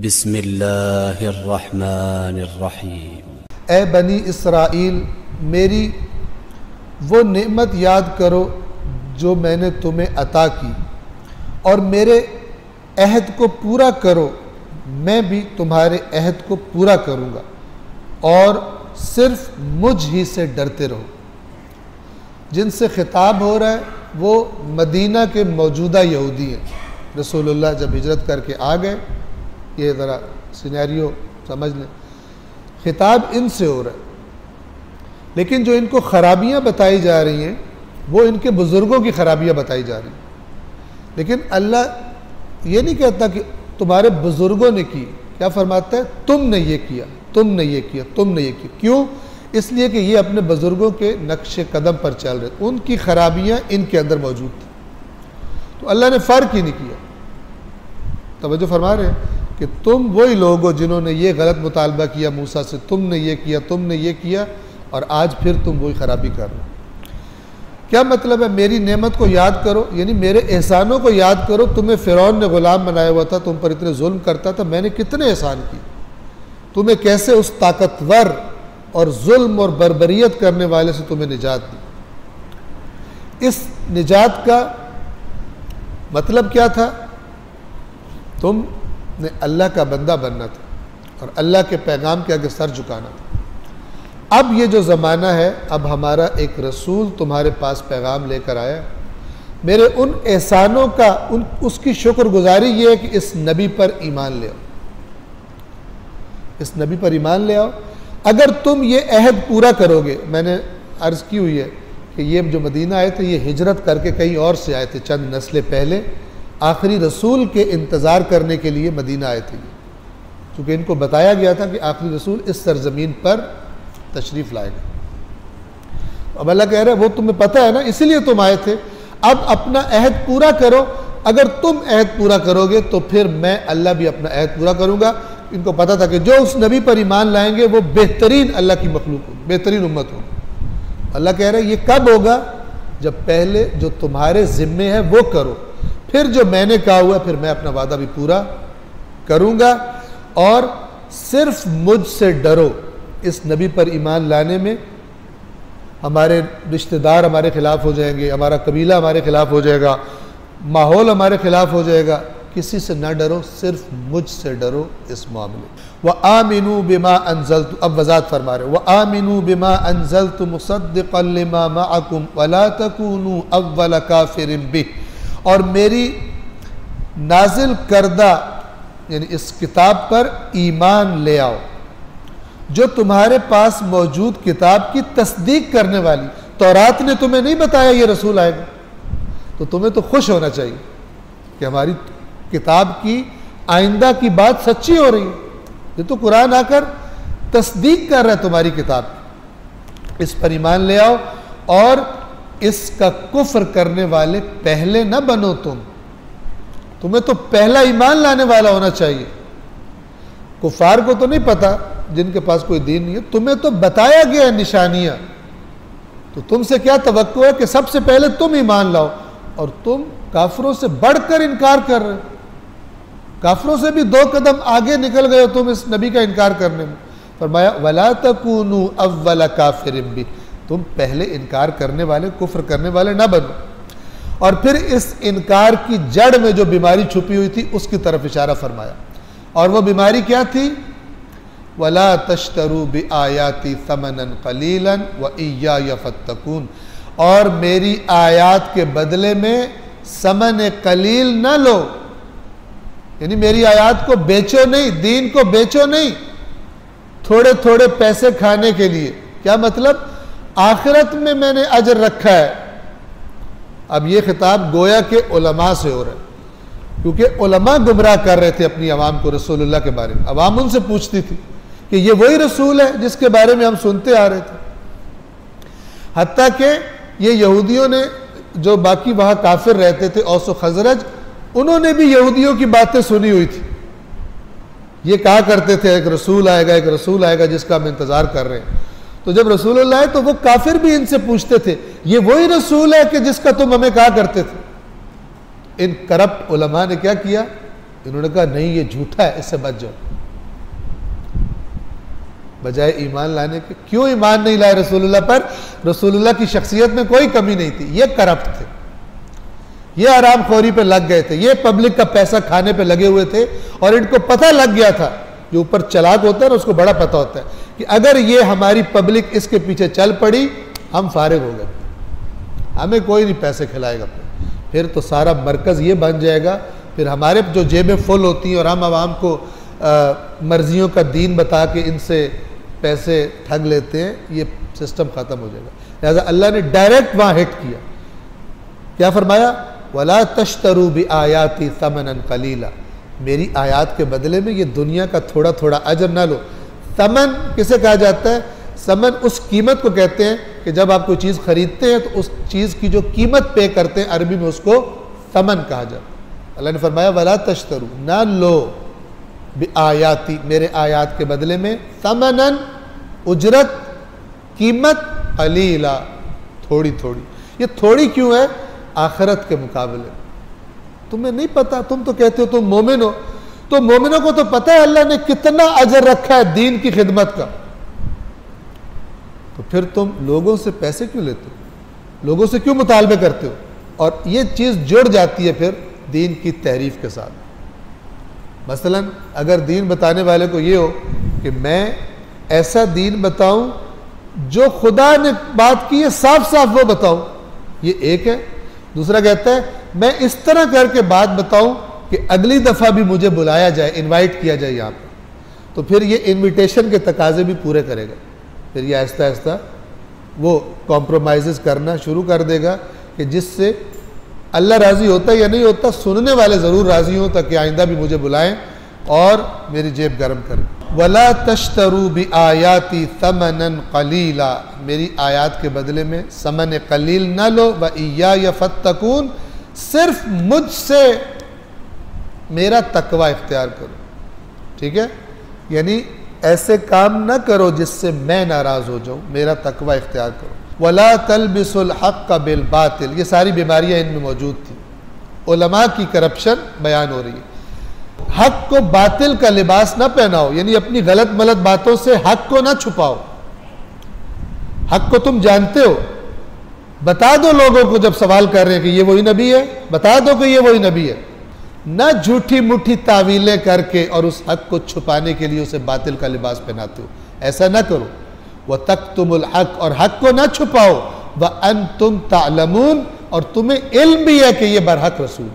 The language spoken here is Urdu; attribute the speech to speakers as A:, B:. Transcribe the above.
A: بسم اللہ الرحمن الرحیم۔
B: اے بنی اسرائیل، میری وہ نعمت یاد کرو جو میں نے تمہیں عطا کی، اور میرے عہد کو پورا کرو، میں بھی تمہارے عہد کو پورا کروں گا، اور صرف مجھ ہی سے ڈرتے رہو۔ جن سے خطاب ہو رہا ہے وہ مدینہ کے موجودہ یہودی ہیں۔ رسول اللہ جب ہجرت کر کے آ گئے، یہ ذرا سینیریو سمجھ لیں، خطاب ان سے ہو رہا ہے، لیکن جو ان کو خرابیاں بتائی جا رہی ہیں وہ ان کے بزرگوں کی خرابیاں بتائی جا رہی ہیں۔ لیکن اللہ یہ نہیں کہتا کہ تمہارے بزرگوں نے کی، کیا فرماتا ہے؟ تم نے یہ کیا، تم نے یہ کیا، تم نے یہ کیا۔ کیوں؟ اس لیے کہ یہ اپنے بزرگوں کے نقش قدم پر چل رہے، ان کی خرابیاں ان کے اندر موجود تھیں، تو اللہ نے فرق ہی نہیں کیا۔ توجہ فرما رہے ہیں کہ تم وہی لوگ ہو جنہوں نے یہ غلط مطالبہ کیا موسیٰ سے، تم نے یہ کیا، تم نے یہ کیا، اور آج پھر تم وہی خرابی کر رہے ہو۔ کیا مطلب ہے؟ میری نعمت کو یاد کرو، یعنی میرے احسانوں کو یاد کرو۔ تمہیں فرعون نے غلام بنایا ہوا تھا، تم پر اتنے ظلم کرتا تھا، میں نے کتنے احسان کی، تمہیں کیسے اس طاقتور اور ظلم اور بربریت کرنے والے سے تمہیں نجات دی۔ اس نجات کا مطلب کیا تھا؟ تم نے اللہ کا بندہ بننا تھا اور اللہ کے پیغام کے آگے سر جھکانا تھا۔ اب یہ جو زمانہ ہے، اب ہمارا ایک رسول تمہارے پاس پیغام لے کر آیا، میرے ان احسانوں کا اس کی شکر گزاری یہ ہے کہ اس نبی پر ایمان لے آؤ، اس نبی پر ایمان لے آؤ۔ اگر تم یہ عہد پورا کرو گے، میں نے عرض کی ہوئی ہے کہ یہ جو مدینہ آئے تھے یہ ہجرت کر کے کہیں اور سے آئے تھے، چند نسلیں پہلے آخری رسول کے انتظار کرنے کے لیے مدینہ آئے تھے، کیونکہ ان کو بتایا گیا تھا کہ آخری رسول اس سرزمین پر تشریف لائے گا۔ اب اللہ کہہ رہا ہے وہ تمہیں پتہ ہے نا، اسی لیے تم آئے تھے، اب اپنا عہد پورا کرو۔ اگر تم عہد پورا کرو گے تو پھر میں اللہ بھی اپنا عہد پورا کروں گا۔ ان کو پتہ تھا کہ جو اس نبی پر ایمان لائیں گے وہ بہترین اللہ کی مخلوق ہوگی، بہترین امت ہوگی۔ اللہ کہہ رہا ہے یہ کب ہوگا؟ جب پہلے جو تمہارے ذمے ہے وہ کرو، پھر جو میں نے کہا ہوا پھر میں اپنا وعدہ بھی پورا کروں گا، اور صرف مجھ سے ڈرو۔ اس نبی پر ایمان لانے میں ہمارے رشتہ دار ہمارے خلاف ہو جائیں گے، ہمارا قبیلہ ہمارے خلاف ہو جائے گا، ماحول ہمارے خلاف ہو جائے گا، کسی سے نہ ڈرو، صرف مجھ سے ڈرو اس معاملے۔ وَآمِنُوا بِمَا أَنزَلْتُ، اب وضاحت فرما رہے، وَآمِنُوا بِمَا أَنزَلْتُ مُصَدِّقًا لِمَا مَعَكُمْ وَلَا تَكُونُوا أَوَّلَ كَافِرٍ بِهِ، اور میری نازل کردہ یعنی اس کتاب پر ایمان لے آؤ جو تمہارے پاس موجود کتاب کی تصدیق کرنے والی۔ تورات نے تمہیں نہیں بتایا یہ رسول آئے گا، تو تمہیں تو خوش ہونا چاہیے کہ ہماری کتاب کی آئندہ کی بات سچی ہو رہی ہے۔ یہ تو قرآن آ کر تصدیق کر رہا ہے تمہاری کتاب، اس پر ایمان لے آؤ، اور اس کا کفر کرنے والے پہلے نہ بنو۔ تمہیں تو پہلا ایمان لانے والا ہونا چاہیے۔ کفار کو تو نہیں پتا، جن کے پاس کوئی دین نہیں ہے، تمہیں تو بتایا گیا ہے نشانیاں، تو تم سے کیا توقع ہے کہ سب سے پہلے تم ایمان لاؤ، اور تم کافروں سے بڑھ کر انکار کر رہے ہو، کافروں سے بھی 2 قدم آگے نکل گئے ہو تم اس نبی کا انکار کرنے میں۔ فرمایا وَلَا تَكُونُوا أَوَّلَ كَافِرٍ بِهِ، تم پہلے انکار کرنے والے، کفر کرنے والے نہ بنو۔ اور پھر اس انکار کی جڑ میں جو بیماری چھپی ہوئی تھی اس کی طرف اشارہ فرمایا، اور وہ بیماری کیا تھی؟ وَلَا تَشْتَرُوا بِآيَاتِي ثَمَنًا قَلِيلًا وَإِيَّايَ فَاتَّقُونِ، اور میری آیات کے بدلے میں ثمن قلیل نہ لو، یعنی میری آیات کو بیچو نہیں، دین کو بیچو نہیں تھوڑے تھوڑے پیسے کھانے کے لیے۔ کیا مطلب؟ آخرت میں میں نے اجر رکھا ہے۔ اب یہ خطاب گویا کہ علماء سے ہو رہا ہے، کیونکہ علماء گمراہ کر رہے تھے اپنی عوام کو رسول اللہ کے بارے میں۔ عوام ان سے پوچھتی تھی کہ یہ وہی رسول ہے جس کے بارے میں ہم سنتے آ رہے تھے۔ حتیٰ کہ یہ یہودیوں نے، جو باقی وہاں کافر رہتے تھے، اوس و خزرج، انہوں نے بھی یہودیوں کی باتیں سنی ہوئی تھی۔ یہ کہا کرتے تھے ایک رسول آئے گا، ایک رسول آئے گا جس کا ہم انتظار کر رہے ہیں۔ تو جب رسول اللہ آئے تو وہ کافر بھی ان سے پوچھتے تھے یہ وہی رسول ہے کہ جس کا تم ہمیں کہا کرتے تھے۔ ان کرپٹ علماء نے کیا کیا؟ انہوں نے کہا نہیں یہ جھوٹا ہے، اس سے بچ جاؤ، بجائے ایمان لانے کے۔ کیوں ایمان نہیں لائے رسول اللہ پر؟ رسول اللہ کی شخصیت میں کوئی کمی نہیں تھی، یہ کرپٹ تھے، یہ حرام خوری پہ لگ گئے تھے، یہ پبلک کا پیسہ کھانے پہ لگے ہوئے تھے، اور ان کو پتہ لگ گیا تھا، جو اوپر چلاک ہوتا ہے نا اس کو بڑا پتہ ہوتا ہے کہ اگر یہ ہماری پبلک اس کے پیچھے چل پڑی ہم فارغ ہو گئے، ہمیں کوئی نہیں پیسے کھلائے گا، پھر تو سارا مرکز یہ بن جائے گا، پھر ہمارے جو جیبیں فل ہوتی ہیں اور ہم عوام کو مرضیوں کا دین بتا کے ان سے پیسے ٹھگ لیتے ہیں، یہ سسٹم ختم ہو جائے گا۔ لہذا اللہ نے ڈائریکٹ وہاں ہٹ کیا، کیا فرمایا؟ وَلَا تَشْتَرُوا بِآيَاتِي ثَمَنًا قَلِيلًا، میری آیات کے بدلے میں یہ دنیا کا تھوڑا تھوڑا اجر نہ لو۔ ثمن کسے کہا جاتا ہے؟ ثمن اس قیمت کو کہتے ہیں کہ جب آپ کوئی چیز خریدتے ہیں تو اس چیز کی جو قیمت پے کرتے ہیں عربی میں اس کو ثمن کہا جاتا ہے۔ اللہ نے فرمایا وَلَا تَشْتَرُوا، نہ لو بِآيَاتِي، میرے آیات کے بدلے میں، ثَمَنًا اجرت، قیمت، قلیلا، تھوڑی تھوڑی۔ یہ تھوڑی کیوں ہے؟ آخرت کے مقابلے تمہیں نہیں پتا، تم تو کہتے ہو تم مومن ہو، تو مومنوں کو تو پتہ ہے اللہ نے کتنا اجر رکھا ہے دین کی خدمت کا، تو پھر تم لوگوں سے پیسے کیوں لیتے ہو، لوگوں سے کیوں مطالبے کرتے ہو؟ اور یہ چیز جڑ جاتی ہے پھر دین کی تعریف کے ساتھ۔ مثلا اگر دین بتانے والے کو یہ ہو کہ میں ایسا دین بتاؤں جو خدا نے بات کی ہے صاف صاف وہ بتاؤں، یہ ایک ہے۔ دوسرا کہتا ہے میں اس طرح کر کے بات بتاؤں کہ اگلی دفعہ بھی مجھے بلایا جائے، انوائٹ کیا جائے یہاں پہ، تو پھر یہ انویٹیشن کے تقاضے بھی پورے کرے گا، پھر یہ آہستہ آہستہ وہ کمپرومائزز کرنا شروع کر دے گا کہ جس سے اللہ راضی ہوتا ہے یا نہیں ہوتا، سننے والے ضرور راضی ہوں تاکہ آئندہ بھی مجھے بلائیں اور میری جیب گرم کریں۔ وَلَا تَشْتَرُوا بِآيَاتِي ثَمَنًا قَلِيلًا، میری آیات کے بدلے میں ثمن قلیل نہ لو، وَإِيَّايَ فَاتَّقُونَ، صرف مجھ سے میرا تقوی اختیار کرو، ٹھیک ہے؟ یعنی ایسے کام نہ کرو جس سے میں ناراض ہو جاؤں، میرا تقوی اختیار کرو۔ وَلَا تَلْبِسُوا الْحَقَّ بِالْبَاطِلِ، یہ ساری بیماریاں ان میں موجود تھیں، علماء کی کرپشن بیان ہو رہی ہے۔ حق کو باطل کا لباس نہ پہناؤ، یعنی اپنی غلط ملت باتوں سے حق کو نہ چھپاؤ، حق کو تم جانتے ہو، بتا دو لوگوں کو جب سوال کر رہے ہیں کہ یہ وہی نبی ہے، بتا دو کہ یہ وہی نبی ہے، نہ جھوٹی مٹھی تعویلیں کر کے اور اس حق کو چھپانے کے لیے اسے باطل کا لباس پہناتے ہو، ایسا نہ کرو۔ وَتَكْتُمُ الْحَقَّ، اور حق کو نہ چھپاؤ، وَأَنْتُمْ تَعْلَمُونَ، اور تمہیں علم بھی ہے کہ یہ برحق رسول